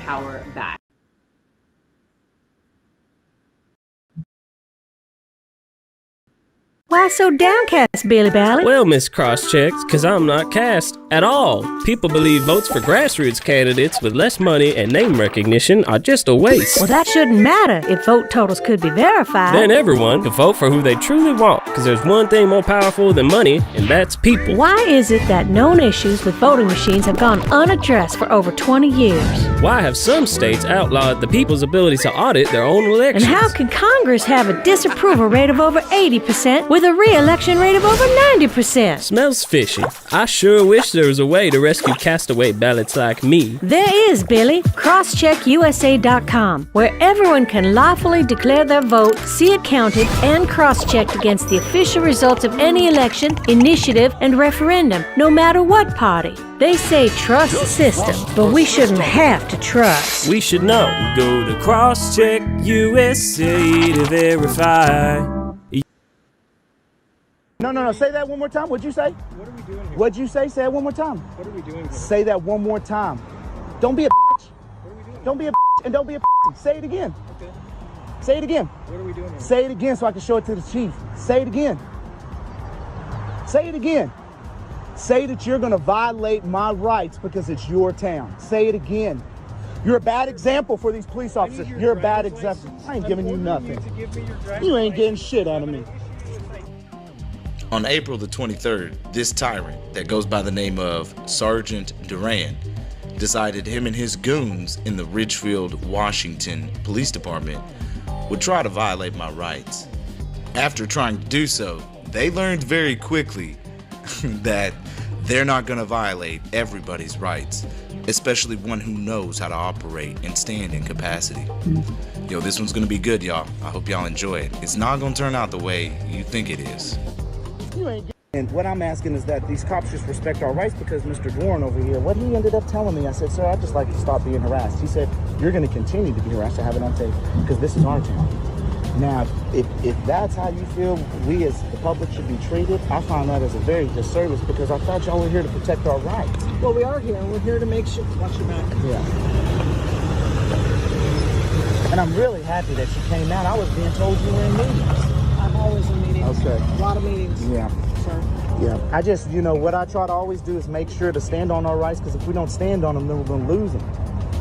Power back. Why so downcast, Bayley? Well, Miss Crosschecks, 'cause I'm not cast at all. People believe votes for grassroots candidates with less money and name recognition are just a waste. Well, that shouldn't matter if vote totals could be verified. Then everyone can vote for who they truly want, 'cause there's one thing more powerful than money, and that's people. Why is it that known issues with voting machines have gone unaddressed for over 20 years? Why have some states outlawed the people's ability to audit their own elections? And how can Congress have a disapproval rate of over 80% with a re-election rate of over 90%? Smells fishy. I sure wish there was a way to rescue castaway ballots like me. There is, Billy. CrosscheckUSA.com, where everyone can lawfully declare their vote, see it counted, and cross-checked against the official results of any election, initiative, and referendum, no matter what party. They say trust the system, but we shouldn't have to trust. We should know. Go to CrosscheckUSA to verify. No. Say that one more time. What'd you say? What are we doing here? What'd you say? Say it one more time. What are we doing here? Say that one more time. Don't be a bitch. What are we doing? Don't be a bitch and don't be a bitch. Say it again. Okay. Say it again. What are we doing here? Say it again so I can show it to the chief. Say it again. Say it again. Say that you're going to violate my rights because it's your town. Say it again. You're a bad example for these police officers. You're a bad example. I ain't giving you nothing. You ain't getting shit out of me. On April the 23rd, this tyrant that goes by the name of Sergeant Duran decided him and his goons in the Ridgefield, Washington Police Department would try to violate my rights. After trying to do so, they learned very quickly that they're not going to violate everybody's rights, especially one who knows how to operate and stand in capacity. Yo, this one's going to be good, y'all. I hope y'all enjoy it. It's not going to turn out the way you think it is. You ain't. And what I'm asking is that these cops just respect our rights because Mr. Doran over here, what he ended up telling me, I said, sir, I'd just like to stop being harassed. He said, you're going to continue to be harassed. I have it on tape because this is our town. Now, if that's how you feel we as the public should be treated, I find that as a very disservice because I thought y'all were here to protect our rights. Well, we are here. We're here to make sure. Watch your back. Yeah. And I'm really happy that you came out. I was being told you were in meetings. I'm always in meetings. Okay. A lot of meetings. Yeah. Sir. Yeah. I just, what I try to always do is make sure to stand on our rights because if we don't stand on them, then we're going to lose them.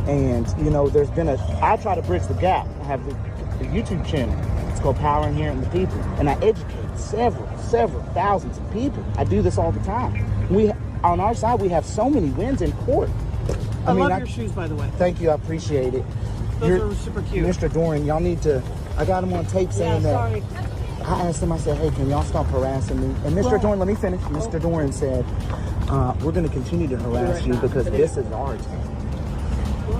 And, there's been I try to bridge the gap. I have the YouTube channel. It's called Power Inherent in the People. And I educate several thousands of people. I do this all the time. On our side, we have so many wins in court. I love your shoes, by the way. Thank you. I appreciate it. Those are super cute. Mr. Doran, y'all need to, I got him on tape saying that. Sorry. I asked him, I said, hey, can y'all stop harassing me? And Mr. Doran, let me finish. Mr. Doran said, we're going to continue to harass you because this is our town.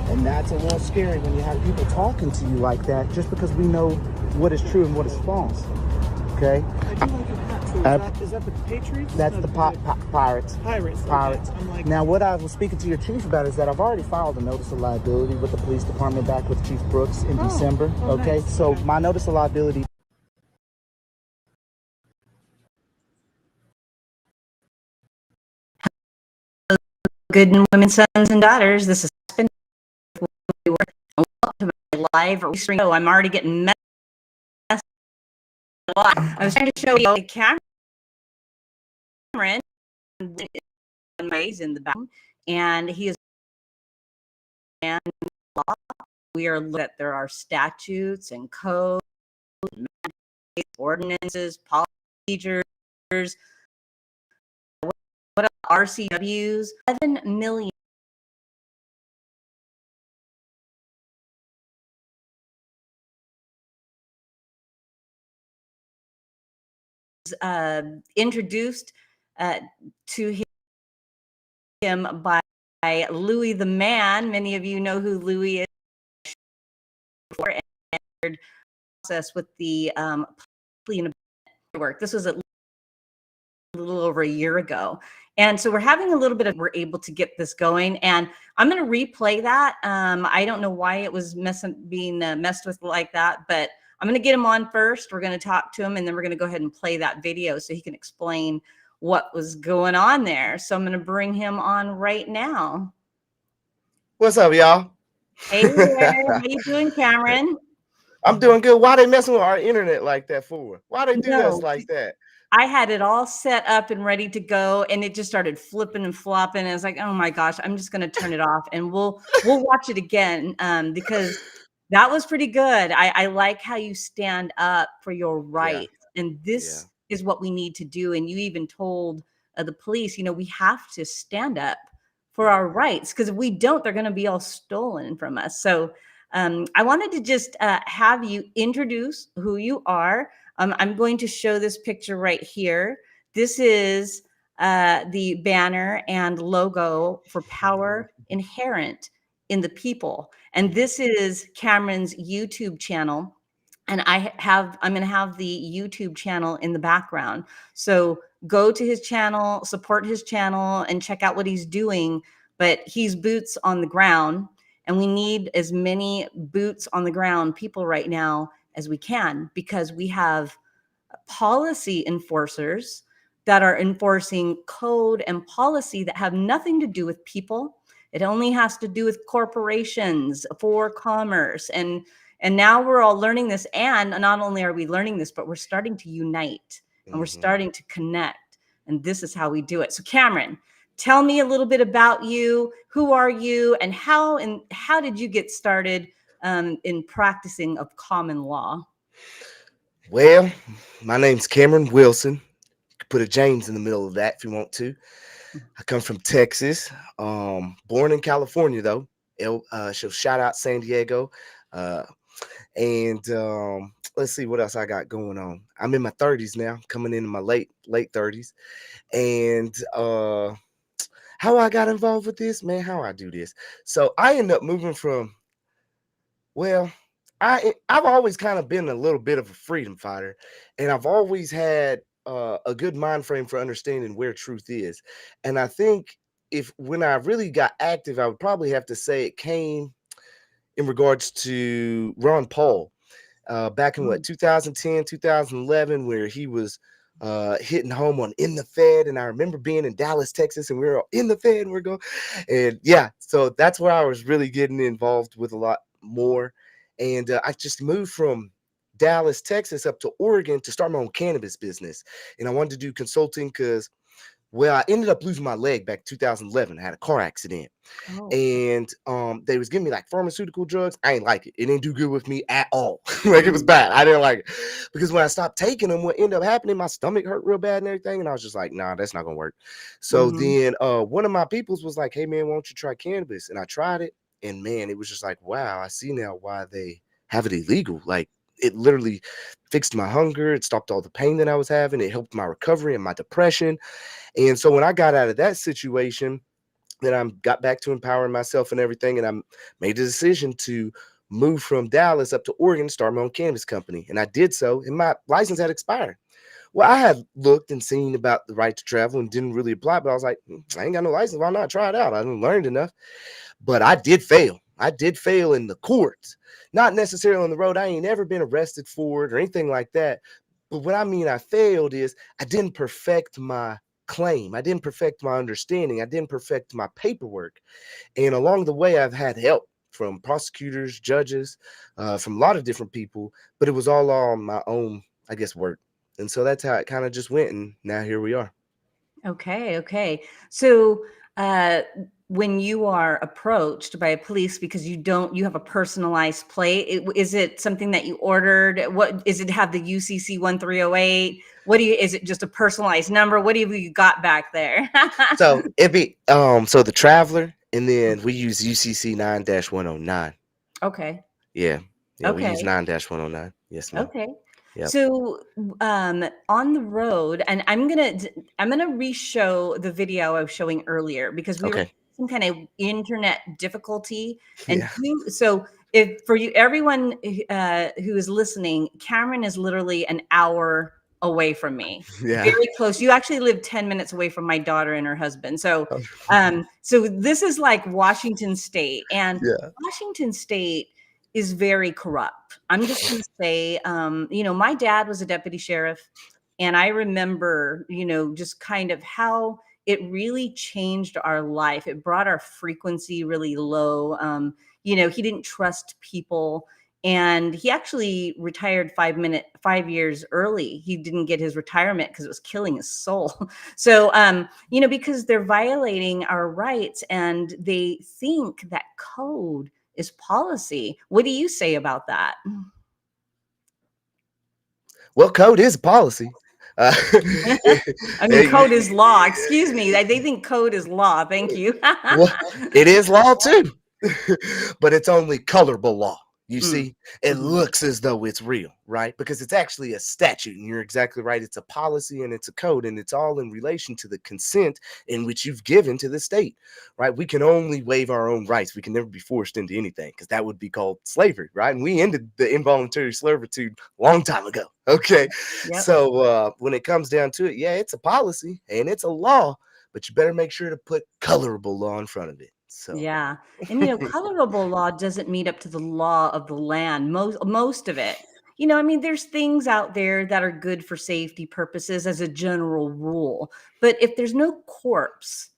And that's a little scary when you have people talking to you like that just because we know what is true and what is false. Okay? I do like your hat too. Is that the Patriots? That's the Pirates. Pirates. Okay. Pirates. I'm like, Now, what I was speaking to your chief about is that I've already filed a notice of liability with the police department back with Chief Brooks in December. Okay? Nice. So Okay. my notice of liability. Good women, sons, and daughters. This is been live. I'm already getting messed. I was trying to show you Cameron in the back, and he is. And we are looking at there are statutes and codes, ordinances, procedures. What are RCWs? 7 million. Introduced to him by Louis the Man. Many of you know who Louis is. And process with the work. This was a little over a year ago. And so we're having a little bit of, we're able to get this going, and I'm going to replay that. I don't know why it was being messed with like that, but I'm going to get him on first. We're going to talk to him, and then we're going to go ahead and play that video so he can explain what was going on there. So I'm going to bring him on right now. What's up, y'all? Hey there. How you doing, Cameron? I'm doing good. Why they messing with our internet like that for? Why they do us like that? I had it all set up and ready to go, and it just started flipping and flopping. And I was like, oh my gosh, I'm just going to turn it off, and we'll watch it again because that was pretty good. I like how you stand up for your rights, and this is what we need to do. And you even told the police, you know, we have to stand up for our rights, because if we don't, they're going to be all stolen from us. So I wanted to just have you introduce who you are. I'm going to show this picture right here. This is the banner and logo for Power Inherent in the People. And this is Cameron's YouTube channel. And I'm going to have the YouTube channel in the background. So go to his channel, support his channel, and check out what he's doing. But he's boots on the ground. And we need as many boots on the ground people right now as we can, because we have policy enforcers that are enforcing code and policy that have nothing to do with people. It only has to do with corporations for commerce. And now we're all learning this. And not only are we learning this, but we're starting to unite and we're starting to connect. And this is how we do it. So Cameron, tell me a little bit about you. Who are you, and how did you get started in practicing of common law? Well, my name's Cameron Wilson. You can put a James in the middle of that if you want to. I come from Texas, born in California though. So shout out San Diego. And let's see what else I got going on. I'm in my 30s now, coming into my late 30s. And how I got involved with this, man, how I do this. So I end up moving from, well, I've always kind of been a little bit of a freedom fighter, and I've always had a good mind frame for understanding where truth is. And I think when I really got active, I would probably have to say it came in regards to Ron Paul back in 2010, 2011, where he was hitting home on In the Fed. And I remember being in Dallas, Texas, and we were all in the Fed, and we're going, and yeah, so that's where I was really getting involved with a lot more. And I just moved from Dallas, Texas up to Oregon to start my own cannabis business. And I wanted to do consulting because, well, I ended up losing my leg back in 2011. I had a car accident. And they was giving me like pharmaceutical drugs. I ain't like it. It didn't do good with me at all. Like, it was bad. I didn't like it. Because when I stopped taking them, what ended up happening, my stomach hurt real bad and everything. And I was just like, nah, that's not gonna work. So then one of my peoples was like, hey man, why don't you try cannabis? And I tried it. And man, it was just like, wow, I see now why they have it illegal. Like, it literally fixed my hunger. It stopped all the pain that I was having. It helped my recovery and my depression. And so when I got out of that situation, then I got back to empowering myself and everything. And I made the decision to move from Dallas up to Oregon to start my own cannabis company. And I did so, and my license had expired. Well, I had looked and seen about the right to travel and didn't really apply, but I was like, I ain't got no license. Why not try it out? I didn't learned enough. But I did fail. I did fail in the courts, not necessarily on the road. I ain't ever been arrested for it or anything like that. But what I mean I failed is I didn't perfect my claim. I didn't perfect my understanding. I didn't perfect my paperwork. And along the way, I've had help from prosecutors, judges, from a lot of different people, but it was all on my own, I guess, work. And so that's how it kind of just went. And now here we are. Okay, okay. So when you are approached by a police because you have a personalized plate, is it something that you ordered? What is it have the UCC 1308? Is it just a personalized number? What have you got back there? So it'd be so the Traveler, and then we use UCC 9-109. Okay. Yeah. Yeah, we use Okay. 9-109. Yes, ma'am. Okay. Yep. So on the road, and I'm gonna re-show the video I was showing earlier because we were Okay. some kind of internet difficulty. And Yeah. so if for you everyone who is listening, Cameron is literally an hour away from me. Yeah. Very close. You actually live 10 minutes away from my daughter and her husband. So Oh, so this is like Washington State, and yeah. Washington State is very corrupt. I'm just going to say, my dad was a deputy sheriff, and I remember, just kind of how it really changed our life. It brought our frequency really low. He didn't trust people, and he actually retired 5 years early. He didn't get his retirement because it was killing his soul. So, because they're violating our rights, and they think that code is policy. What do you say about that? Well, code is policy. I mean, code is law. Excuse me. They think code is law. Thank you. Well, it is law too, but it's only colorable law. You Mm. see, it Mhm. looks as though it's real, right? Because it's actually a statute, and you're exactly right. It's a policy and it's a code, and it's all in relation to the consent in which you've given to the state, right? We can only waive our own rights. We can never be forced into anything because that would be called slavery, right? And we ended the involuntary servitude a long time ago. Okay. Yep. So when it comes down to it, yeah, it's a policy and it's a law, but you better make sure to put colorable law in front of it. So Yeah. And colorable law doesn't meet up to the law of the land. Most of it. I mean, there's things out there that are good for safety purposes as a general rule. But if there's no corpse,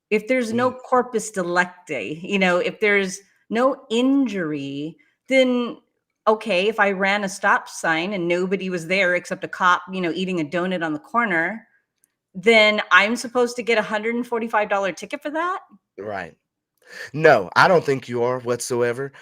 if there's no mm, corpus delicti, if there's no injury, then okay, if I ran a stop sign and nobody was there except a cop, eating a donut on the corner, then I'm supposed to get a $145 ticket for that? right. No, I don't think you are whatsoever.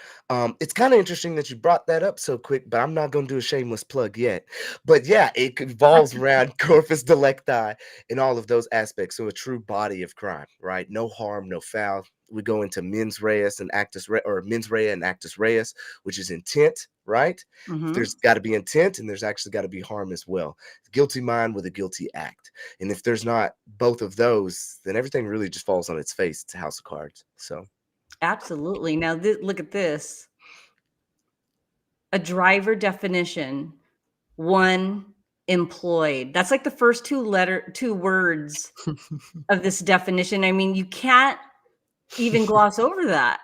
It's kind of interesting that you brought that up so quick, but I'm not going to do a shameless plug yet. But yeah, it revolves around corpus delicti and all of those aspects. So a true body of crime, right? No harm, no foul. We go into mens res and actus re or mens rea and actus reus, which is intent, right? Mhm. There's got to be intent, and there's actually got to be harm as well. Guilty mind with a guilty act. And if there's not both of those, then everything really just falls on its face. It's a house of cards. So Absolutely. Now, look at this. A driver definition, one employed. That's like the first two words of this definition. I mean, you can't even gloss over that.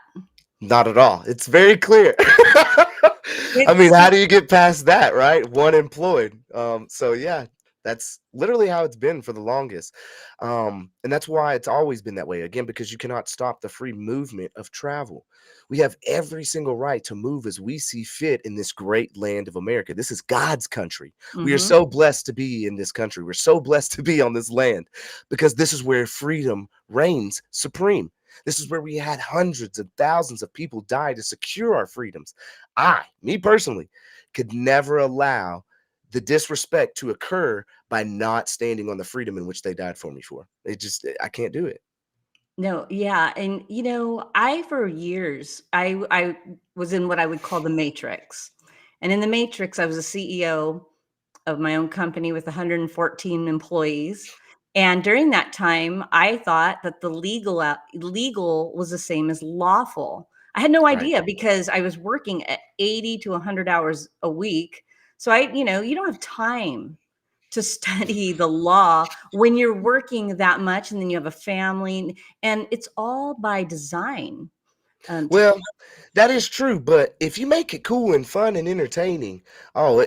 not at all. It's very clear. I mean, It's how do you get past that, right? One employed. So yeah, that's literally how it's been for the longest. And that's why it's always been that way. Again, because you cannot stop the free movement of travel. We have every single right to move as we see fit in this great land of America. This is God's country. We are Mhm. so blessed to be in this country. We're so blessed to be on this land because this is where freedom reigns supreme. This is where we had hundreds of thousands of people die to secure our freedoms. Me personally, could never allow the disrespect to occur by not standing on the freedom in which they died for me for. I can't do it. No, yeah, and I for years I was in what I would call the matrix. And in the Matrix, I was a CEO of my own company with 114 employees. And during that time, I thought that the legal was the same as lawful. I had no Right. idea because I was working at 80 to 100 hours a week. So you don't have time to study the law when you're working that much and then you have a family, and it's all by design. To Well, that is true, but if you make it cool and fun and entertaining, oh,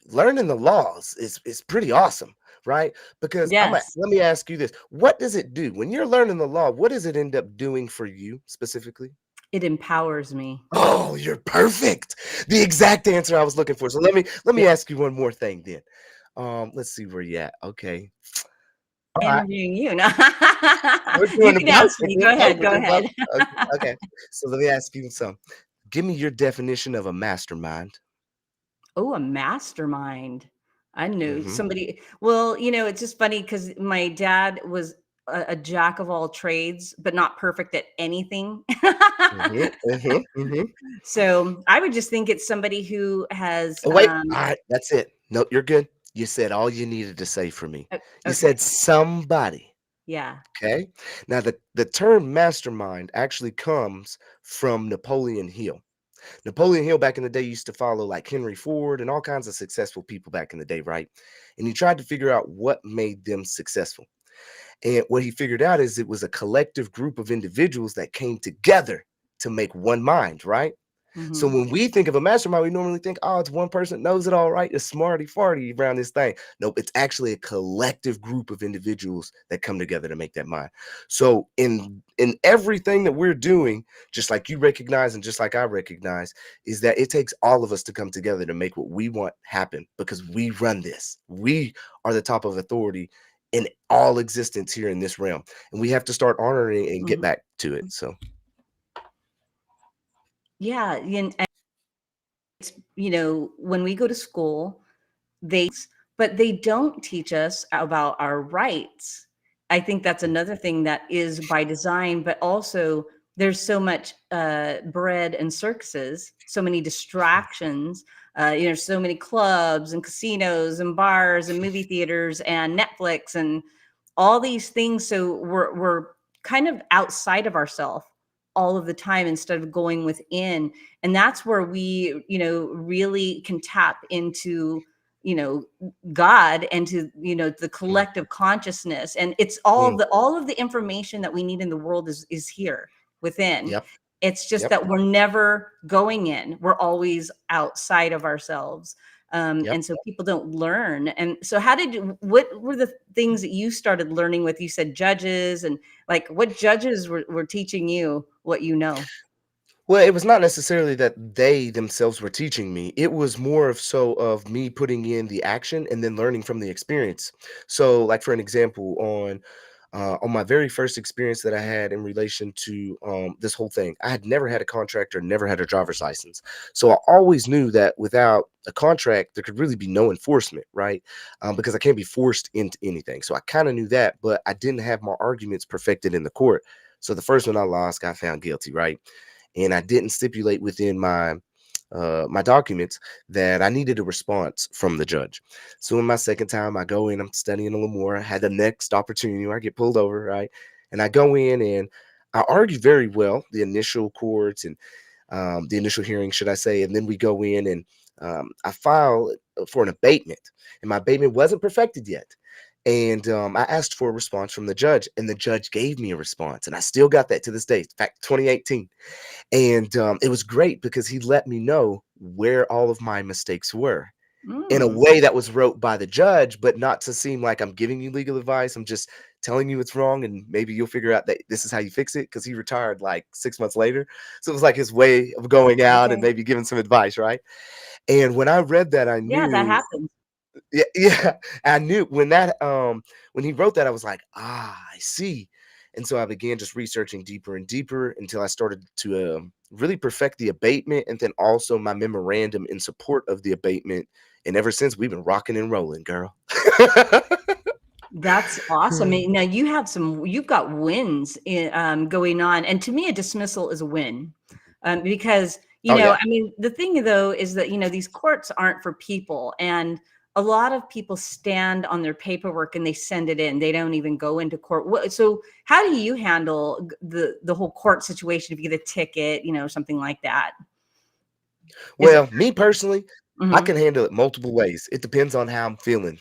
learning the laws is pretty awesome, right? Because Yes, let me ask you this: what does it do when you're learning the law? What does it end up doing for you specifically? it empowers me. Oh, you're perfect. The exact answer I was looking for. So let me ask you one more thing then. Let's see where you at. Okay. All right. Interviewing you. No. We're You doing the can both. ask We're me. doing Go both. ahead. We're Go doing both. ahead. Okay. Okay. So let me ask you some. Give me your definition of a mastermind. Oh, a mastermind. I knew Hmm. somebody. Well, it's just funny because my dad was a jack of all trades, but not perfect at anything. Hmm. Hmm. Hmm. So I would just think it's somebody who has, Oh, wait. All right. That's it. Nope. You're good. You said all you needed to say for me. You okay. said somebody. Yeah. Okay. Now the term mastermind actually comes from Napoleon Hill. Napoleon Hill back in the day used to follow like Henry Ford and all kinds of successful people back in the day, right? And he tried to figure out what made them successful. And what he figured out is it was a collective group of individuals that came together to make one mind, right? So Hmm. when we think of a mastermind, we normally think, oh, it's one person that knows it all, right? It's smarty farty around this thing. Nope, it's actually a collective group of individuals that come together to make that mind. So in everything that we're doing, just like you recognize and just like I recognize, is that it takes all of us to come together to make what we want happen because we run this. We are the top of authority in all existence here in this realm. And we have to start honoring and get Hmm. back to it. So Yeah. When we go to school, but they don't teach us about our rights. I think that's another thing that is by design, but also there's so much bread and circuses, so many distractions. So many clubs and casinos and bars and movie theaters and Netflix and all these things. So we're kind of outside of ourselves all of the time instead of going within. And that's where we, really can tap into, you know, God and to, the mm, collective consciousness. And it's mm, all of the information that we need in the world is here within. yep, It's just yep, that we're never going in. We're always outside of ourselves. yep. And so people don't learn. And so what were the things that you started learning with? You said judges, and like what judges were teaching you what you know? Well, it was not necessarily that they themselves were teaching me. It was more of so of me putting in the action and then learning from the experience. So, like for an example, on my very first experience that I had in relation to this whole thing, I had never had a contract or never had a driver's license. So I always knew that without a contract, there could really be no enforcement, right? Because I can't be forced into anything. So I kind of knew that, but I didn't have my arguments perfected in the court. So the first one I lost, got found guilty, right? And I didn't stipulate within my documents that I needed a response from the judge. So in my second time, I go in, I'm studying a little more. I had the next opportunity where I get pulled over, right? And I go in and I argue very well the initial courts and the initial hearing, should I say, and then we go in and I file for an abatement, and my abatement wasn't perfected yet. And I asked for a response from the judge, and the judge gave me a response, and I still got that to this day. In fact, 2018. And it was great because he let me know where all of my mistakes were in a Mm, way that was wrote by the judge, but not to seem like I'm giving you legal advice. I'm just telling you it's wrong, and maybe you'll figure out that this is how you fix it. Because he retired like 6 months later, so it was like his way of going out and okay. maybe giving some advice, right? And when I read that, I Yeah, that knew, happens. yeah, yeah, I knew when he wrote that, I was like, I see. And so I began just researching deeper and deeper until I started to really perfect the abatement and then also my memorandum in support of the abatement. And ever since, we've been rocking and rolling, girl. That's awesome. Now you've got wins going on. And to me, a dismissal is a win, because You Oh know, yeah. I mean, the thing though is that, these courts aren't for people. And a lot of people stand on their paperwork and they send it in. They don't even go into court. So how do you handle the whole court situation if you get a ticket, something like that? Is it? Well, me personally, I Mhm, can handle it multiple ways. It depends on how I'm feeling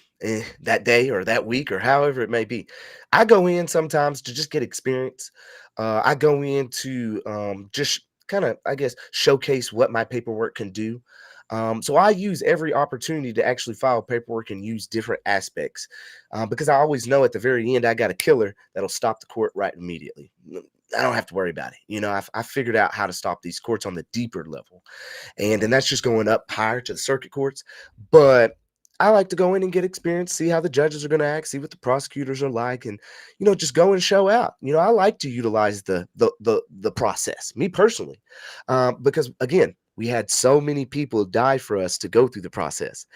that day or that week or however it may be. I go in sometimes to just get experience. I go in to just kind of, I guess, showcase what my paperwork can do. So I use every opportunity to actually file paperwork and use different aspects because I always know at the very end I got a killer that'll stop the court right immediately. I don't have to worry about it. I figured out how to stop these courts on the deeper level. And that's just going up higher to the circuit courts. But I like to go in and get experience, see how the judges are going to act, see what the prosecutors are like, and just go and show out. I like to utilize the process, me personally, because again, we had so many people die for us to go through the process,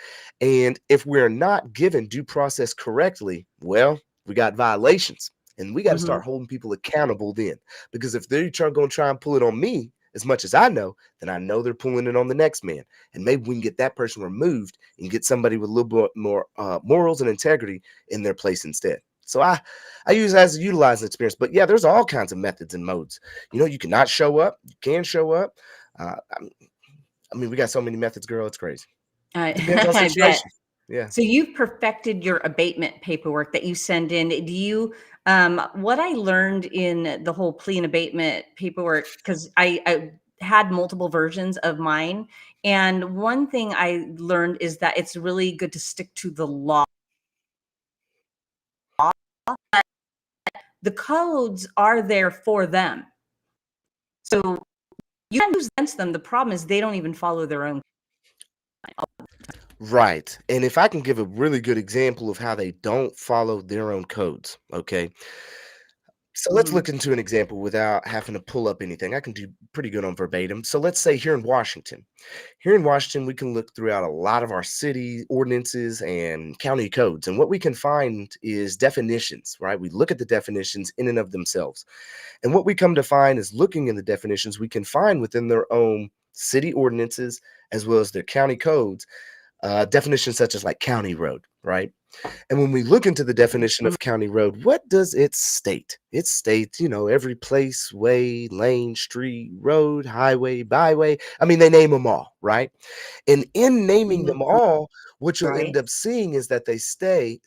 and if we're not given due process correctly, well, we got violations, and we got to mhm. start holding people accountable then, because if they're going to try and pull it on me, as much as I know, then I know they're pulling it on the next man. And maybe we can get that person removed and get somebody with a little bit more morals and integrity in their place instead. So I use it as a utilizing experience. But yeah, there's all kinds of methods and modes. You cannot show up. You can show up. I mean, we got so many methods, girl. It's crazy. Depends on I bet. situation. Yeah. So you've perfected your abatement paperwork that you send in. Do you, what I learned in the whole plea and abatement paperwork, because I had multiple versions of mine. And one thing I learned is that it's really good to stick to the law. The codes are there for them. So you can use against them. The problem is they don't even follow their own. Right. And if I can give a really good example of how they don't follow their own codes, okay? So let's Mhm, look into an example without having to pull up anything. I can do pretty good on verbatim. So let's say here in Washington. Here in Washington, we can look throughout a lot of our city ordinances and county codes. And what we can find is definitions, right? We look at the definitions in and of themselves. And what we come to find is looking in the definitions, we can find within their own city ordinances as well as their county codes, definitions such as like county road, right? And when we look into the definition mhm, of county road, what does it state? It states, every place, way, lane, street, road, highway, byway. I mean, they name them all, right? And in naming mhm, them all, what you'll right. end up seeing is that they say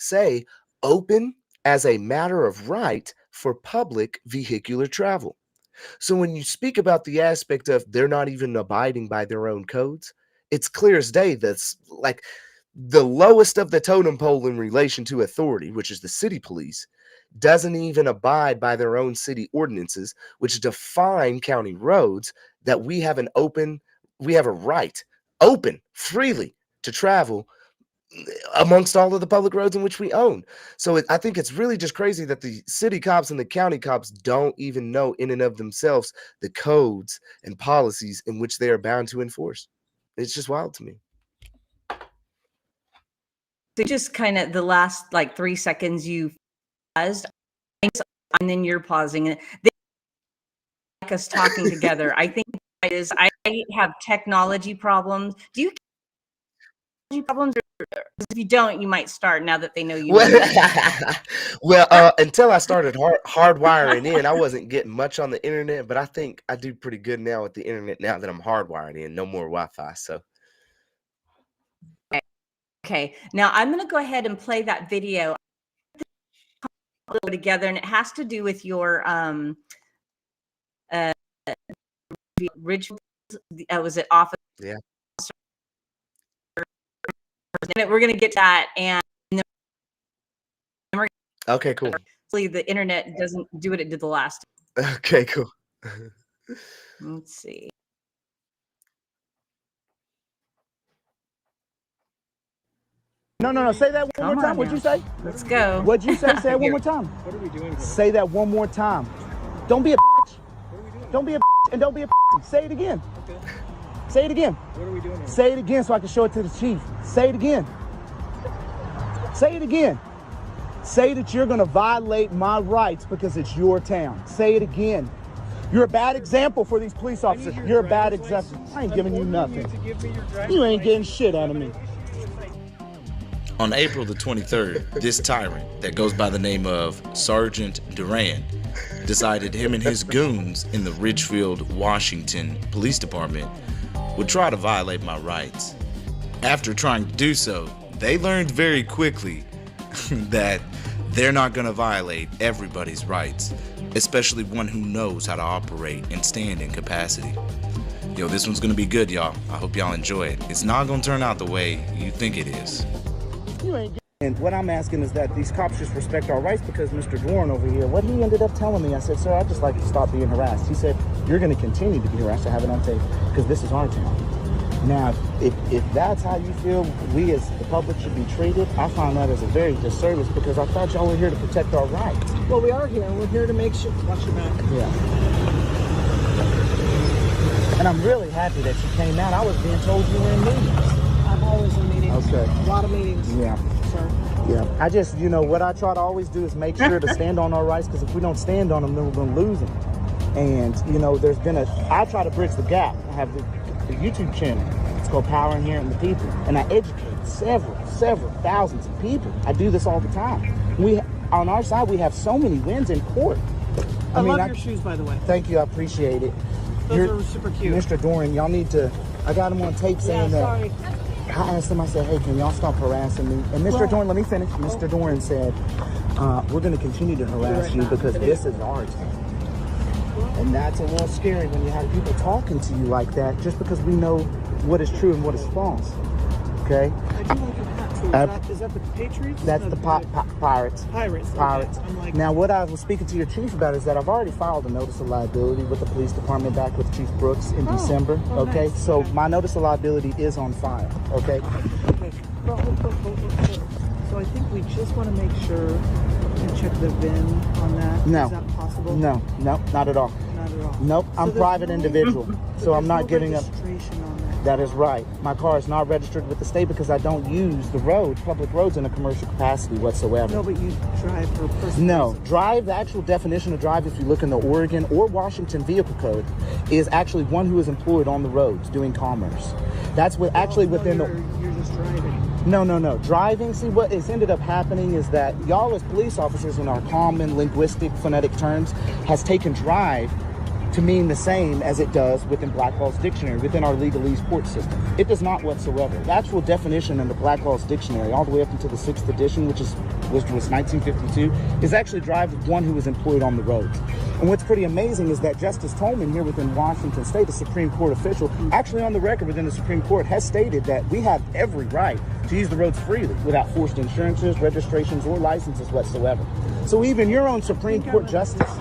open as a matter of right for public vehicular travel. So when you speak about the aspect of they're not even abiding by their own codes, it's clear as day that's like the lowest of the totem pole in relation to authority, which is the city police, doesn't even abide by their own city ordinances, which define county roads that we have a right open freely to travel amongst all of the public roads in which we own. So I think it's really just crazy that the city cops and the county cops don't even know in and of themselves the codes and policies in which they are bound to enforce. It's just wild to me. So just kind of the last like 3 seconds you paused, and then you're pausing, and they like us talking together. I think it is. I have technology problems. Do you have technology problems? Or if you don't, you might start now that they know you Well, need it. until I started hardwiring in, I wasn't getting much on the internet, but I think I do pretty good now with the internet now that I'm hardwired in. No more Wi-Fi. So Okay, now I'm going to go ahead and play that video together, and it has to do with your uh, rituals. Was it office? yeah. We're going to get to that, and then we're Okay, cool. hopefully the internet doesn't do what it did the last. Okay, cool. Let's see. No. Say that one Come more time. on What'd you now. say? Let's go. What'd you say? Say it one Here. more time. What are we doing here? Say that one more time. Don't be a bitch. What are we doing? Don't be a bitch and don't be a bitch. Say it again. Okay. Say it again. What are we doing here? Say it again so I can show it to the chief. Say it again. Say it again. Say that you're going to violate my rights because it's your town. Say it again. You're a bad example for these police officers. You're a bad example. I ain't giving you nothing. You ain't getting shit out of me. On April the 23rd, this tyrant that goes by the name of Sergeant Duran decided him and his goons in the Ridgefield, Washington Police Department would try to violate my rights. After trying to do so, they learned very quickly that they're not going to violate everybody's rights, especially one who knows how to operate and stand in capacity. Yo, this one's going to be good, y'all. I hope y'all enjoy it. It's not going to turn out the way you think it is. You ain't. And what I'm asking is that these cops just respect our rights, because Mr. Dorn over here, what he ended up telling me, I said, sir, I'd just like to stop being harassed. He said, you're going to continue to be harassed. I have it on tape, because this is our town. Now, if that's how you feel we as the public should be treated, I find that as a very disservice, because I thought y'all were here to protect our rights. Well, we are here. We're here to make sure. Watch your back. Yeah. And I'm really happy that you came out. I was being told you were in meetings. I'm always in meetings. Okay. A lot of meetings. Yeah. Sir. Yeah. I just, you know, what I try to always do is make sure to stand on our rights, because if we don't stand on them, then we're going to lose them. And, you know, I try to bridge the gap. I have the YouTube channel. It's called Power Inherent in the People. And I educate several thousands of people. I do this all the time. On our side, we have so many wins in court. I love your shoes, by the way. Thank you. I appreciate it. Those are super cute. Mr. Doran, y'all need to, I got him on tape saying that. Sorry. I asked him, I said, hey, can y'all stop harassing me? And Mr. Doran, let me finish. Mr. Doran said, we're going to continue to harass you because this is our town. And that's a little scary when you have people talking to you like that, just because we know what is true and what is false. Okay? I do like your hat, too. Is that the Patriots? That's the Pirates. Pirates. Pirates. Okay. I'm like, now, what I was speaking to your chief about is that I've already filed a notice of liability with the police department back with Chief Brooks in December. Okay? Nice. So Okay. my notice of liability is on file. Okay? Okay. So I think we just want to make sure and check the VIN on that. No. Is that possible? No, not at all. Not at all. Nope, I'm there's private no- individual, so I'm not giving up. Registration on that. That is right. My car is not registered with the state because I don't use the public roads in a commercial capacity whatsoever. No, but you drive for personal No, reasons. drive, the actual definition of drive, if you look in the Oregon or Washington Vehicle Code, is actually one who is employed on the roads doing commerce. That's what actually within You're just driving. No. Driving, see what has ended up happening is that y'all as police officers in our common linguistic phonetic terms has taken drive to mean the same as it does within Blackwell's dictionary, within our legalese court system. It does not whatsoever. The actual definition in the Blackwell's dictionary, all the way up into the 6th edition, which was 1952, is actually drive with one who is employed on the roads. And what's pretty amazing is that Justice Tolman here within Washington State, a Supreme Court official, actually on the record within the Supreme Court, has stated that we have every right to use the roads freely without forced insurances, registrations, or licenses whatsoever. So even your own Supreme Court justice,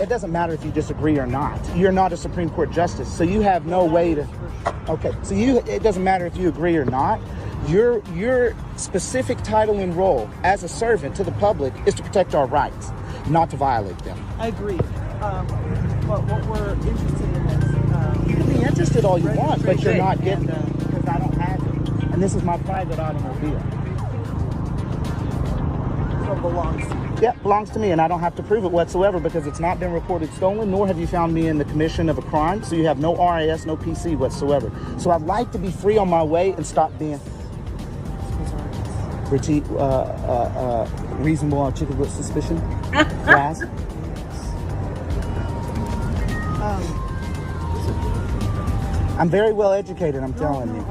it doesn't matter if you disagree or not. You're not a Supreme Court justice, so you have no way to. Okay, so it doesn't matter if you agree or not. Your specific title and role as a servant to the public is to protect our rights, not to violate them. I agree. But what we're interested in is You can be interested all you want, but you're not getting registration it because I don't have it, and this is my private automobile. so it belongs to you. Yeah, belongs to me, and I don't have to prove it whatsoever because it's not been reported stolen, nor have you found me in the commission of a crime, so you have no RIS, no PC whatsoever. So I'd like to be free on my way and stop being reasonable, articulate suspicion. Yes. I'm very well educated, I'm telling you.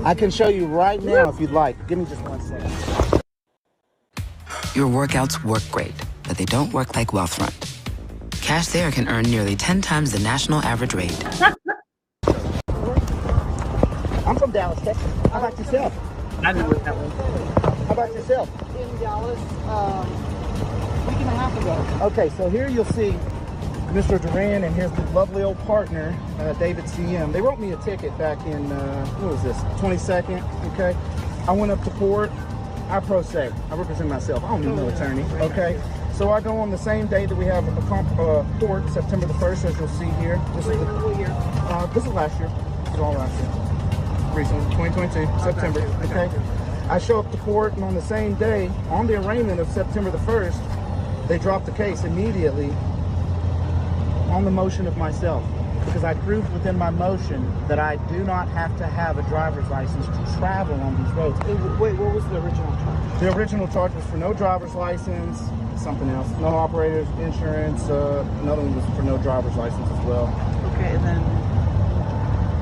I can show you right now if you'd like. Give me just 1 second. Your workouts work great, but they don't work like Wealthfront. Cash there can earn nearly 10 times the national average rate. I'm from Dallas, Texas. How about yourself? I know what that was. How about yourself? In Dallas, week and a half ago. Okay, so here you'll see Mr. Duran and his lovely old partner, David CM. They wrote me a ticket back in, what was this, 22nd, okay? I went up to court. I pro se. I represent myself. I don't need no attorney, okay? So I go on the same day that we have a court, September the 1st, as you'll see here. This is last year. This is all last year. Recently, 2022, September, okay? I show up to court, and on the same day, on the arraignment of September the 1st, they dropped the case immediately. on the motion of myself, because I proved within my motion that I do not have to have a driver's license to travel on these roads. Wait, what was the original charge? The original charge was for no driver's license, something else, no operator's insurance, another one was for no driver's license as well. Okay, and then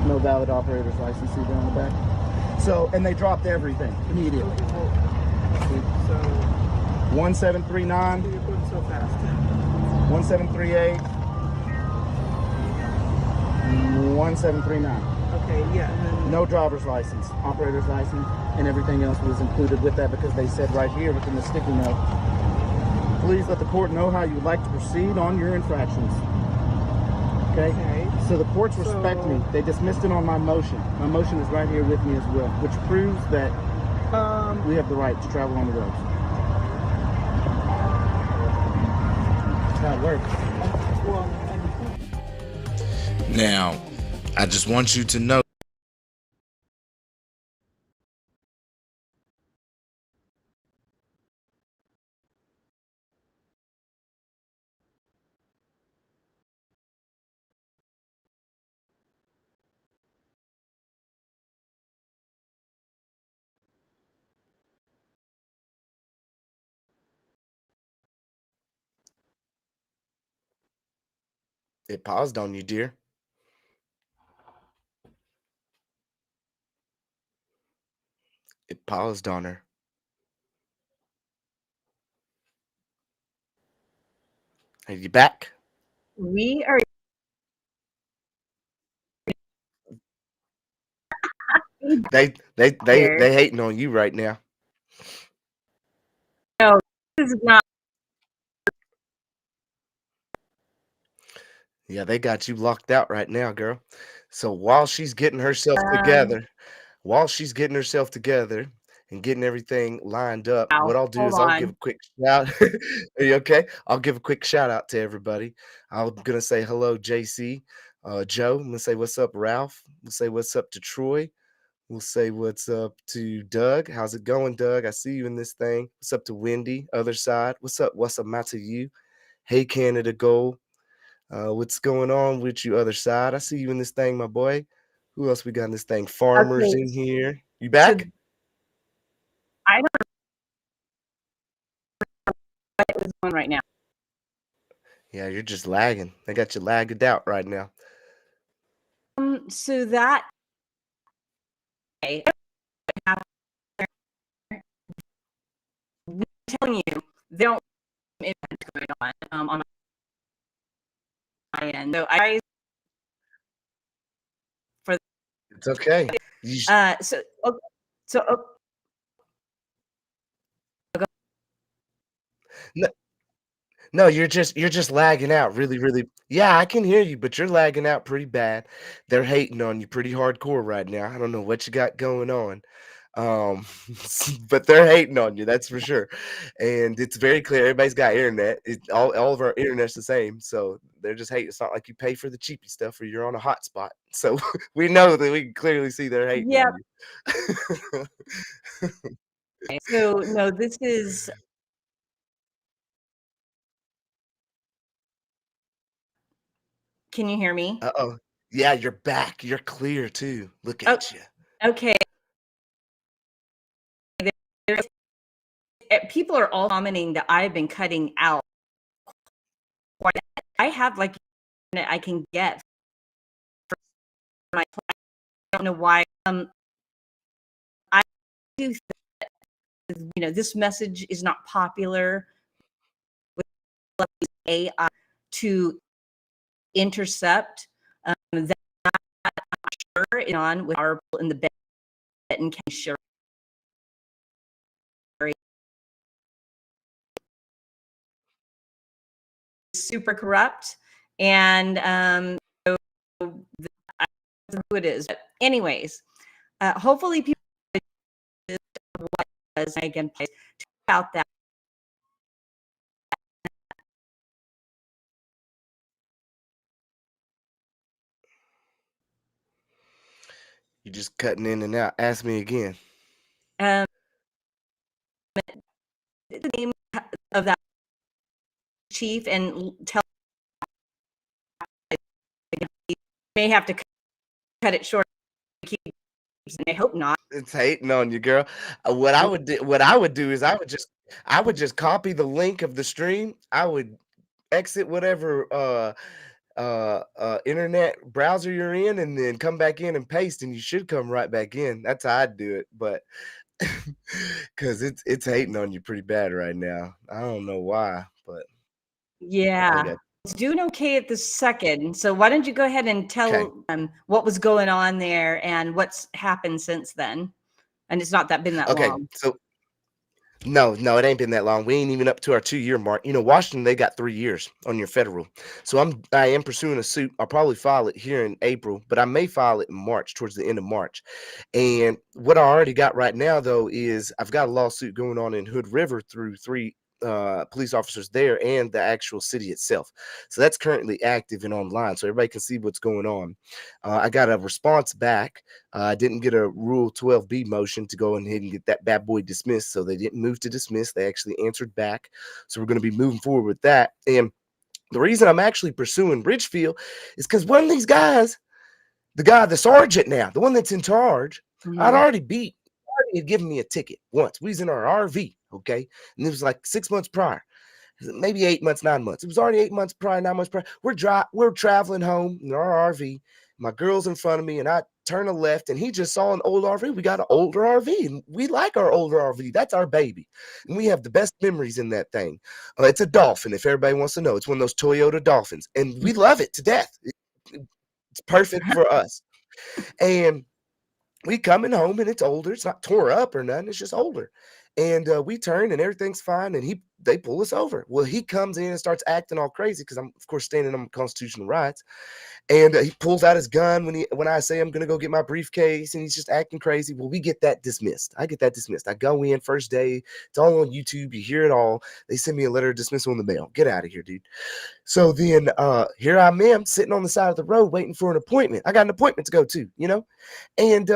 no valid operator's license either on the back. So, and they dropped everything immediately. So 1739. you're going so fast. 1738. 1739. Okay, yeah, and then No driver's license, operator's license, and everything else was included with that because they said right here within the sticky note, please let the court know how you would like to proceed on your infractions. Okay? So the courts respect me. They dismissed it on my motion. My motion is right here with me as well, which proves that we have the right to travel on the roads. That's how it works. well, Now, I just want you to know It paused on you, dear. It paused on her. Are you back? We are. They Here. hating on you right now. No, this is not. Yeah, they got you locked out right now, girl. So while she's getting herself together, and getting everything lined up, what I'll do Hold is I'll give on. a quick shout. Are you okay? I'll give a quick shout out to everybody. I'm gonna say hello, JC, Joe. I'm gonna say what's up, Ralph. We'll say what's up to Troy. We'll say what's up to Doug. How's it going, Doug? I see you in this thing. What's up to Wendy, other side? What's up? What's up, Matt, to you? Hey, Canada Gold. What's going on with you, other side? I see you in this thing, my boy. Who else we got in this thing? Farmers Okay, in here. You so back? I don't know what is on right now. Yeah, you're just lagging. They got you lagged out right now. So that I'm telling you, they don't events going on my end. So I for It's okay. You sh- so okay, so no, no, you're just lagging out really, really. Yeah, I can hear you, but you're lagging out pretty bad. They're hating on you pretty hardcore right now. I don't know what you got going on. But they're hating on you, that's for sure. And it's very clear everybody's got internet. All of our internet's the same, so they're just hating. It's not like you pay for the cheapy stuff or you're on a hotspot. So we know that we can clearly see they're hating yeah. on you. So no, this is. Can you hear me? Uh-oh. Yeah, you're back. You're clear too. Look Oh, at you. okay. There's, people are all commenting that I've been cutting out. I have like I can get for my. I don't know why. I do think that, this message is not popular with AI to intercept. That I'm sure is on with our in the bed and can share super corrupt, and so I don't know who it is. But anyways, hopefully people what does again about that. You're just cutting in and out. Ask me again. Um, the name of that chief and tell may have to cut it short. I hope not. It's hating on you, girl. What I would do is I would just copy the link of the stream. I would exit whatever internet browser you're in, and then come back in and paste, and you should come right back in. That's how I'd do it, but because it's hating on you pretty bad right now. I don't know why, but Yeah, it's doing okay at the second. So why don't you go ahead and tell what was going on there and what's happened since then? And it's not been that long. So no, it ain't been that long. We ain't even up to our 2-year mark. You know, Washington, they got 3 years on your federal. So I am pursuing a suit. I'll probably file it here in April, but I may file it in March, towards the end of March. And what I already got right now, though, is I've got a lawsuit going on in Hood River through 3 police officers there and the actual city itself. So that's currently active and online, so everybody can see what's going on. I got a response back. I didn't get a Rule 12B motion to go ahead and get that bad boy dismissed, so they didn't move to dismiss. They actually answered back. So we're going to be moving forward with that. And the reason I'm actually pursuing Ridgefield is because one of these guys, the sergeant now, the one that's in charge, I'd already beat. He had given me a ticket once. We was in our RV, okay? And it was like 6 months prior, maybe 8 months, 9 months. It was already 8 months prior, 9 months prior. We're traveling home in our RV. My girl's in front of me, and I turn a left, and he just saw an old RV. We got an older RV, and we like our older RV. That's our baby, and we have the best memories in that thing. It's a Dolphin, if everybody wants to know. It's one of those Toyota Dolphins, and we love it to death. It's perfect for us. And we coming home, and it's older. It's not tore up or nothing. It's just older. And we turn, and everything's fine. And they pull us over. Well, he comes in and starts acting all crazy because I'm, of course, standing on constitutional rights. And he pulls out his gun when I say I'm going to go get my briefcase, and he's just acting crazy. Well, we get that dismissed. I get that dismissed. I go in first day. It's all on YouTube. You hear it all. They send me a letter of dismissal in the mail. Get out of here, dude. So then here I am sitting on the side of the road waiting for an appointment. I got an appointment to go to, you know, and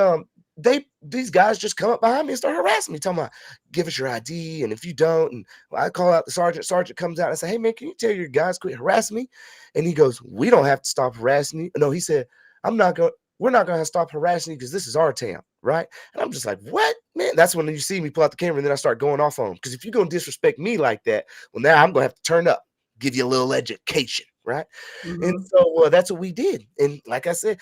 these guys just come up behind me and start harassing me, talking about, give us your ID, and if you don't, and I call out the sergeant comes out and I say, hey man, can you tell your guys quit harassing me? And he goes, we don't have to stop harassing you. No, he said, we're not going to stop harassing you because this is our town, right? And I'm just like, what, man? That's when you see me pull out the camera, and then I start going off on him, because if you're going to disrespect me like that, well, now I'm going to have to turn up, give you a little education, right? And so that's what we did. And like I said,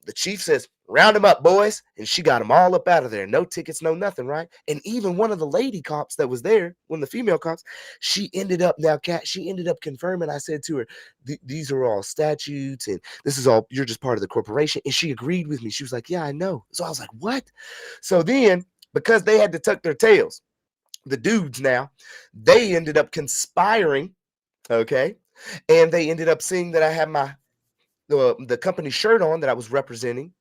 the chief says, round them up, boys. And she got them all up out of there. No tickets, no nothing, right? And even one of the lady cops that was there, one of the female cops, she ended up confirming. I said to her, these are all statutes, and this is all, you're just part of the corporation. And she agreed with me. She was like, yeah, I know. So I was like, what? So then, because they had to tuck their tails, the dudes now, they ended up conspiring, okay? And they ended up seeing that I had the company shirt on that I was representing,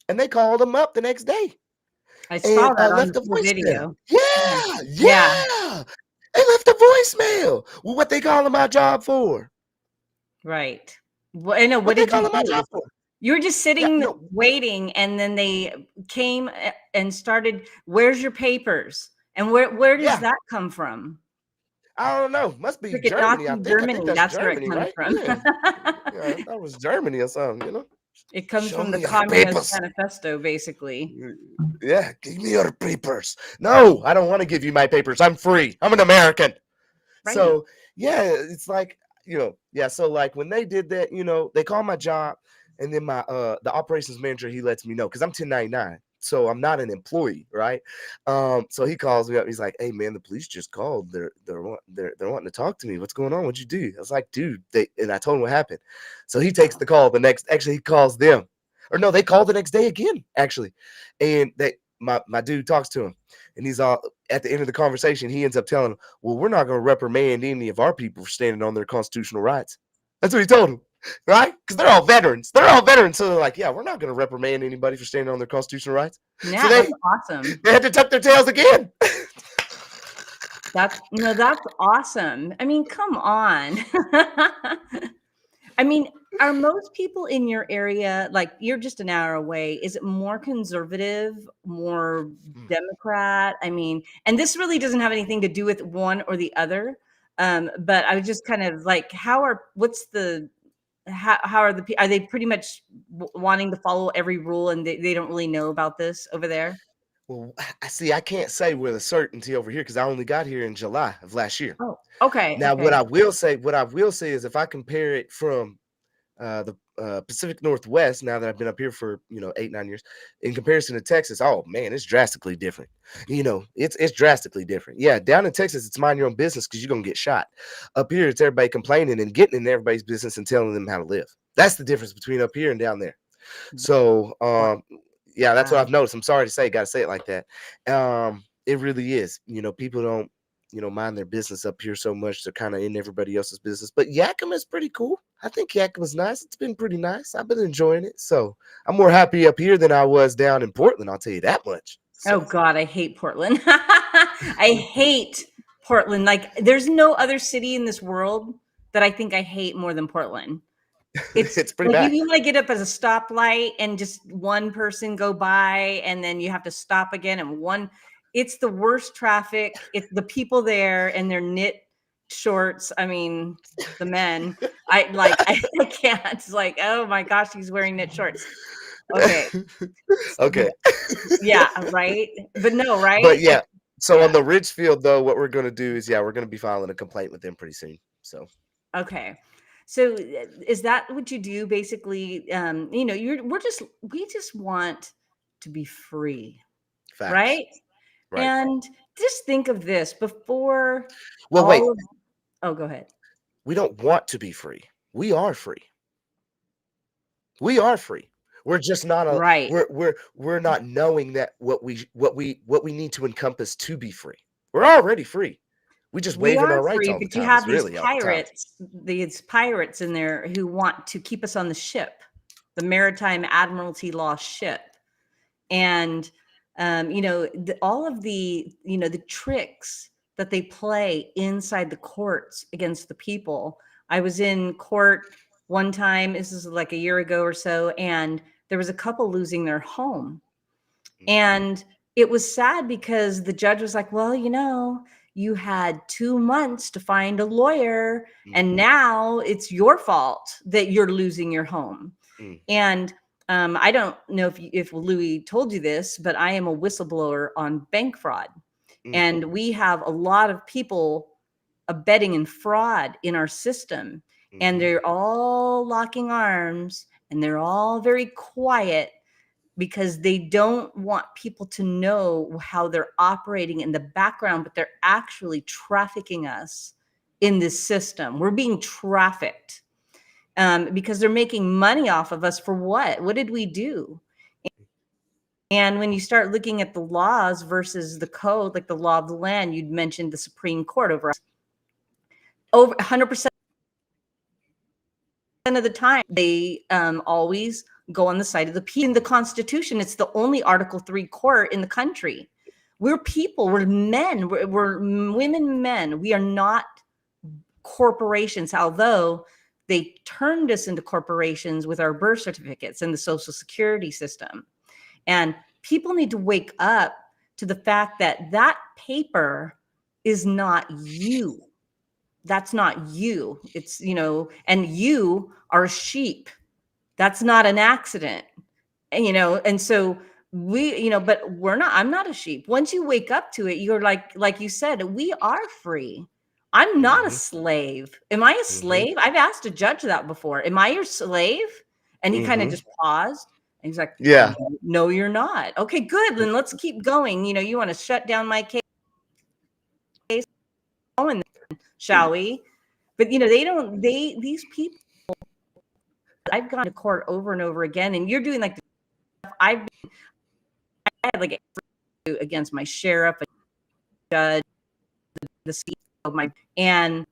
and they called them up the next day. I saw that left on the video. Yeah. They left a voicemail. Well, what they calling my job for? Right. Well, I know. What did you do? You were just sitting waiting, and then they came and started, where's your papers? And where does that come from? I don't know. Must be Germany. I think that's where it comes from. Yeah. That was Germany or something, you know. It comes from the Communist Manifesto, basically. Yeah, give me your papers. No, I don't want to give you my papers. I'm free. I'm an American. Right. So yeah, it's like, you know, yeah. So like when they did that, you know, they called my job, and then my the operations manager, he lets me know, because I'm 1099. So I'm not an employee, right? So he calls me up. He's like, "Hey man, the police just called. They're wanting to talk to me. What's going on? What'd you do?" I was like, "Dude," and I told him what happened. So he takes the call actually he calls them, or no, they called the next day again, actually, and my dude talks to him, and he's all, at the end of the conversation, he ends up telling him, "Well, we're not going to reprimand any of our people for standing on their constitutional rights." That's what he told him. Right? Because they're all veterans. So they're like, yeah, we're not going to reprimand anybody for standing on their constitutional rights. Yeah, so that's awesome. They had to tuck their tails again. That's awesome. I mean, come on. I mean, are most people in your area, like, you're just an hour away, is it more conservative, more Democrat? I mean, and this really doesn't have anything to do with one or the other. But I was just kind of like, what's the how are are they pretty much wanting to follow every rule, and they don't really know about this over there? Well, I see. I can't say with a certainty over here because I only got here in July of last year. Oh, okay, Now, okay. what I will say is if I compare it from the Pacific Northwest, now that I've been up here for 8 9 years, in comparison to Texas, oh man, it's drastically different. It's drastically different. Yeah, down in Texas, it's mind your own business because you're gonna get shot. Up here, it's everybody complaining and getting in everybody's business and telling them how to live. That's the difference between up here and down there. So, yeah, that's what Wow. I've noticed. I'm sorry to say, got to say it like that. It really is. People don't, mind their business up here so much. They're kind of in everybody else's business. But Yakima's pretty cool. I think Yakima's nice. It's been pretty nice. I've been enjoying it. So I'm more happy up here than I was down in Portland. I'll tell you that much. Oh So God, I hate Portland. I hate Portland. Like, there's no other city in this world that I think I hate more than Portland. It's it's pretty like if bad. you want to get up as a stoplight and just one person go by and then you have to stop again and it's the worst traffic. It's the people there and their knit shorts. I mean, the men. I can't. It's like, oh my gosh, he's wearing knit shorts. Okay. Okay. Yeah, right. But no, right? But yeah. So on Yeah. the Ridgefield, though, what we're going to do is, we're going to be filing a complaint with them pretty soon. So Okay. So is that what you do basically? We just want to be free, facts. right? Right. And just think of this before Well, wait. oh, go ahead. We don't want to be free. We are free. We are free. We're just not Right. we're not knowing that what we need to encompass to be free. We're already free. We just We waiving are our rights free, all the but you time. Is have really all the time. these pirates in there who want to keep us on the ship, the Maritime Admiralty Law ship. And all of the the tricks that they play inside the courts against the people. I was in court one time, this is like a year ago or so, and there was a couple losing their home. And it was sad because the judge was like, well, you had 2 months to find a lawyer, and now it's your fault that you're losing your home. And I don't know if Louis told you this, but I am a whistleblower on bank fraud. And we have a lot of people abetting in fraud in our system. And they're all locking arms and they're all very quiet because they don't want people to know how they're operating in the background, but they're actually trafficking us in this system. We're being trafficked. Because they're making money off of us for what? What did we do? And when you start looking at the laws versus the code, like the law of the land, you'd mentioned the Supreme Court over 100% of the time, they always go on the side of the people. In the Constitution, it's the only Article 3 court in the country. We're people, we're men, we're women, men. We are not corporations, although they turned us into corporations with our birth certificates and the Social Security system. And people need to wake up to the fact that that paper is not you. That's not you. It's, and you are a sheep. That's not an accident. And so but I'm not a sheep. Once you wake up to it, you're like you said, we are free. I'm not a slave. Am I a slave? I've asked a judge that before. Am I your slave? And he kind of just paused. And he's like, Yeah. no, you're not. Okay, good. Then let's keep going. You want to shut down my case, shall we? But these people, I've gone to court over and over again, and you're doing like the stuff I had like against my sheriff, a judge, the CEO of my, and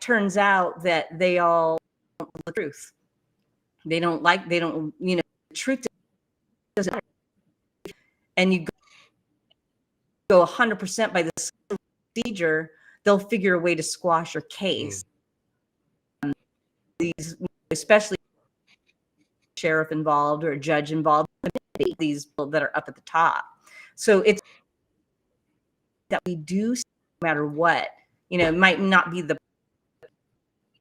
turns out that they all want the truth. They don't, the truth doesn't matter. And you go 100% by the procedure, they'll figure a way to squash your case. These, especially sheriff involved or a judge involved, these people that are up at the top. So it's that we do, no matter what, it might not be the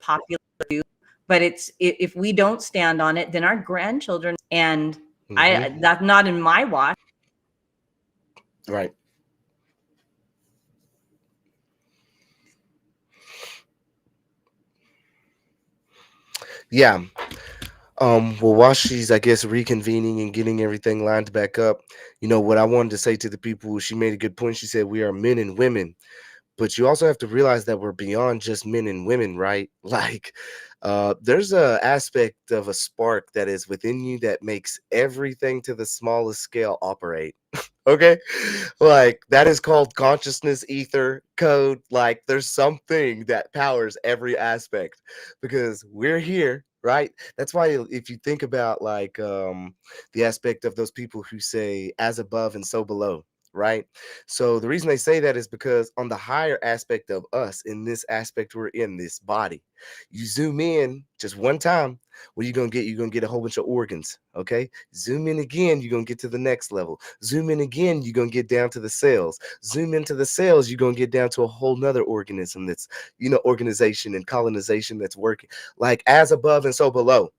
popular view, but if we don't stand on it, then our grandchildren, and Mhm. that's not in my watch. Right. Yeah. Well, while she's, I guess, reconvening and getting everything lined back up, what I wanted to say to the people, she made a good point. She said, we are men and women, but you also have to realize that we're beyond just men and women, right? Like, there's a aspect of a spark that is within you that makes everything to the smallest scale operate. Okay, like that is called consciousness, ether, code. Like there's something that powers every aspect because we're here, right? That's why if you think about like the aspect of those people who say as above and so below, right? So the reason they say that is because on the higher aspect of us, in this aspect we're in, this body, you zoom in just one time, what are you gonna get? You're gonna get a whole bunch of organs. Okay, zoom in again, you're gonna get to the next level. Zoom in again, you're gonna get down to the cells. Zoom into the cells, you're gonna get down to a whole nother organism that's, organization and colonization that's working. Like as above and so below.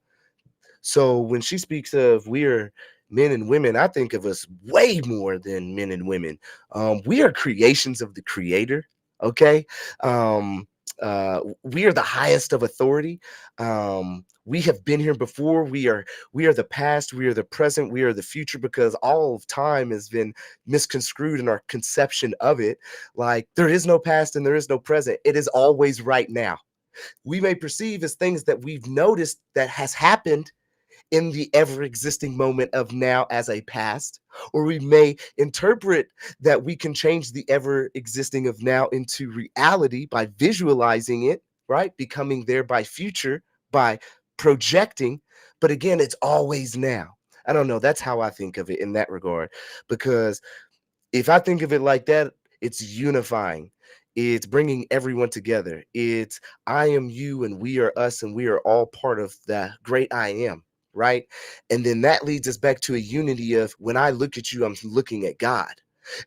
So when she speaks of we're men and women, I think of us way more than men and women. We are creations of the creator. Okay. We are the highest of authority. We have been here before. We are the past, we are the present, we are the future, because all of time has been misconstrued in our conception of it. Like there is no past and there is no present. It is always right now. We may perceive as things that we've noticed that has happened in the ever existing moment of now as a past, or we may interpret that we can change the ever existing of now into reality by visualizing it, right? Becoming there by future, by projecting. But again, it's always now. I don't know. That's how I think of it in that regard, because if I think of it like that, it's unifying. It's bringing everyone together. It's I am you and we are us and we are all part of the great I am, right? And then that leads us back to a unity of when I look at you, I'm looking at God.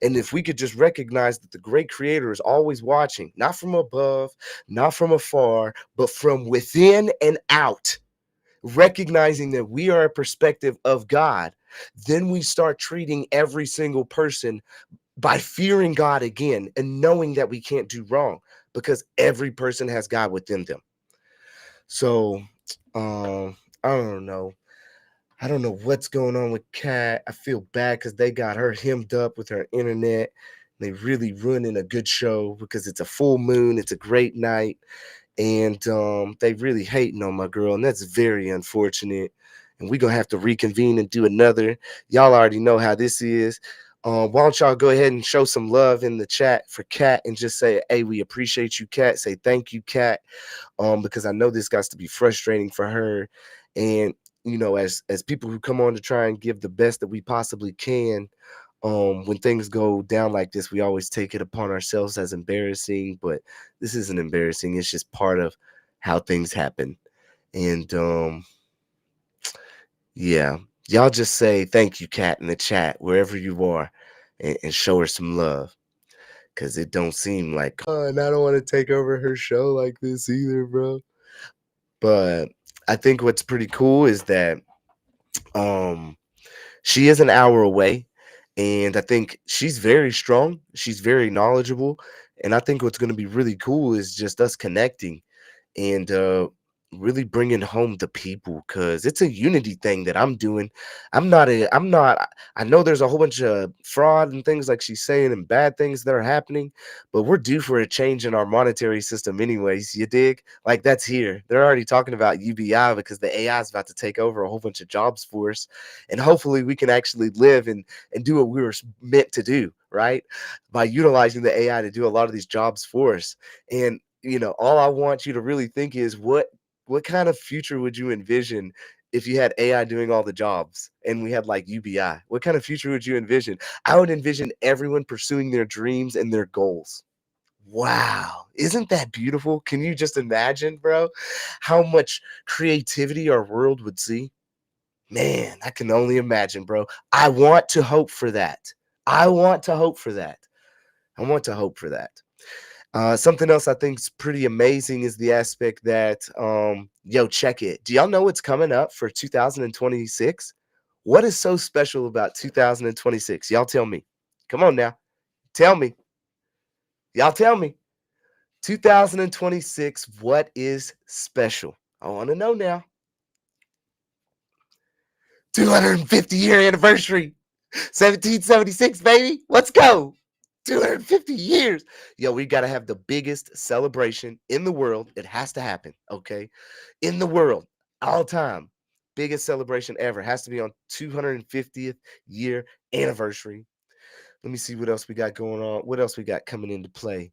And if we could just recognize that the great creator is always watching, not from above, not from afar, but from within and out, recognizing that we are a perspective of God, then we start treating every single person by fearing God again and knowing that we can't do wrong because every person has God within them. So, I don't know. I don't know what's going on with Kat. I feel bad because they got her hemmed up with her internet. They really ruining a good show because it's a full moon. It's a great night. And they really hating on my girl. And that's very unfortunate. And we're going to have to reconvene and do another. Y'all already know how this is. Why don't y'all go ahead and show some love in the chat for Kat and just say, hey, we appreciate you, Kat. Say thank you, Kat. Because I know this got to be frustrating for her. And, as people who come on to try and give the best that we possibly can, when things go down like this, we always take it upon ourselves as embarrassing, but this isn't embarrassing. It's just part of how things happen. And yeah, y'all just say thank you, Kat, in the chat, wherever you are, and show her some love. Cause it don't seem like, and I don't want to take over her show like this either, bro. But I think what's pretty cool is that she is an hour away, and I think she's very strong. She's very knowledgeable, and I think what's going to be really cool is just us connecting and really bringing home the people, because it's a unity thing that I'm doing. I'm not I know there's a whole bunch of fraud and things like she's saying and bad things that are happening, but we're due for a change in our monetary system anyways. You dig? Like that's here. They're already talking about UBI because the AI is about to take over a whole bunch of jobs for us, and hopefully we can actually live and do what we were meant to do, right? By utilizing the AI to do a lot of these jobs for us. And all I want you to really think is what kind of future would you envision if you had AI doing all the jobs and we had like UBI? What kind of future would you envision? I would envision everyone pursuing their dreams and their goals. Wow. Isn't that beautiful? Can you just imagine, bro, how much creativity our world would see? Man, I can only imagine, bro. I want to hope for that. I want to hope for that. I want to hope for that. Something else I think is pretty amazing is the aspect that, yo, check it. Do y'all know what's coming up for 2026? What is so special about 2026? Y'all tell me. Come on now. Tell me. Y'all tell me. 2026, what is special? I want to know now. 250-year anniversary. 1776, baby. Let's go. 250 years. Yo, we got to have the biggest celebration in the world. It has to happen, okay? In the world, all time. Biggest celebration ever. Has to be on 250th year anniversary. Let me see what else we got going on. What else we got coming into play?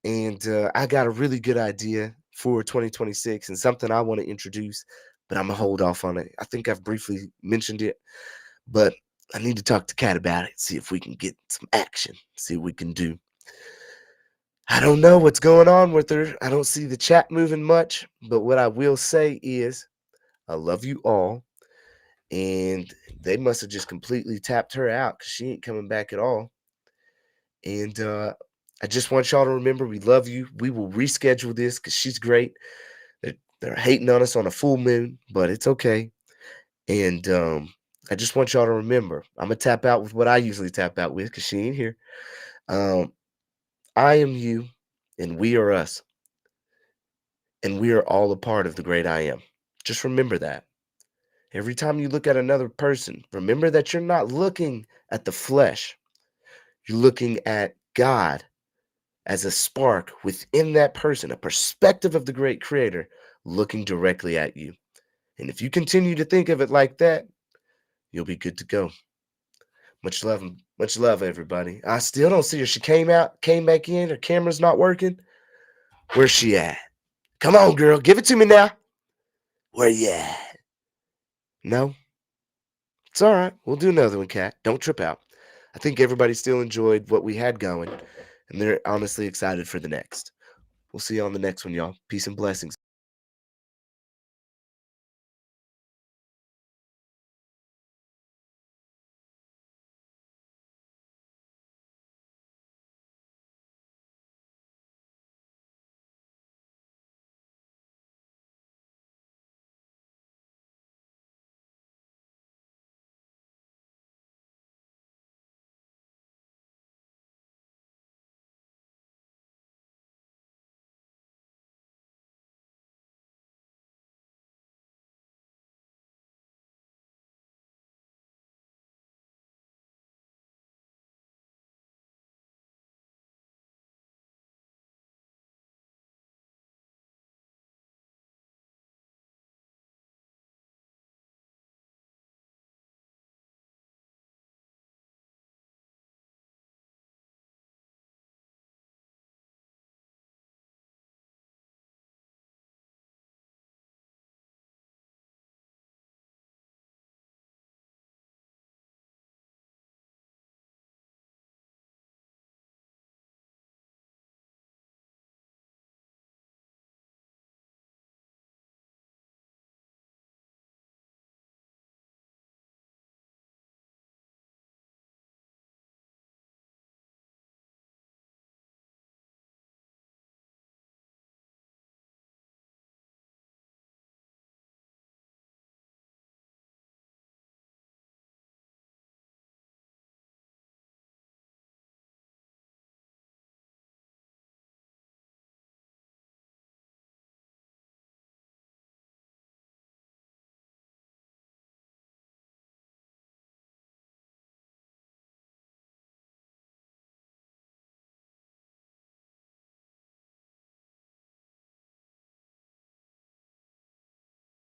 And I got a really good idea for 2026 and something I want to introduce, but I'm going to hold off on it. I think I've briefly mentioned it, but I need to talk to Kat about it, see if we can get some action, see what we can do. I don't know what's going on with her. I don't see the chat moving much, but what I will say is I love you all. And they must have just completely tapped her out because she ain't coming back at all. And I just want y'all to remember we love you. We will reschedule this because she's great. They're hating on us on a full moon, but it's okay. And I just want y'all to remember, I'm going to tap out with what I usually tap out with because she ain't here. I am you, and we are us. And we are all a part of the great I am. Just remember that. Every time you look at another person, remember that you're not looking at the flesh. You're looking at God as a spark within that person, a perspective of the great creator looking directly at you. And if you continue to think of it like that, you'll be good to go. Much love, everybody. I still don't see her. She came back in. Her camera's not working. Where's she at? Come on, girl. Give it to me now. Where you at? No? It's all right. We'll do another one, Kat. Don't trip out. I think everybody still enjoyed what we had going, and they're honestly excited for the next. We'll see you on the next one, y'all. Peace and blessings.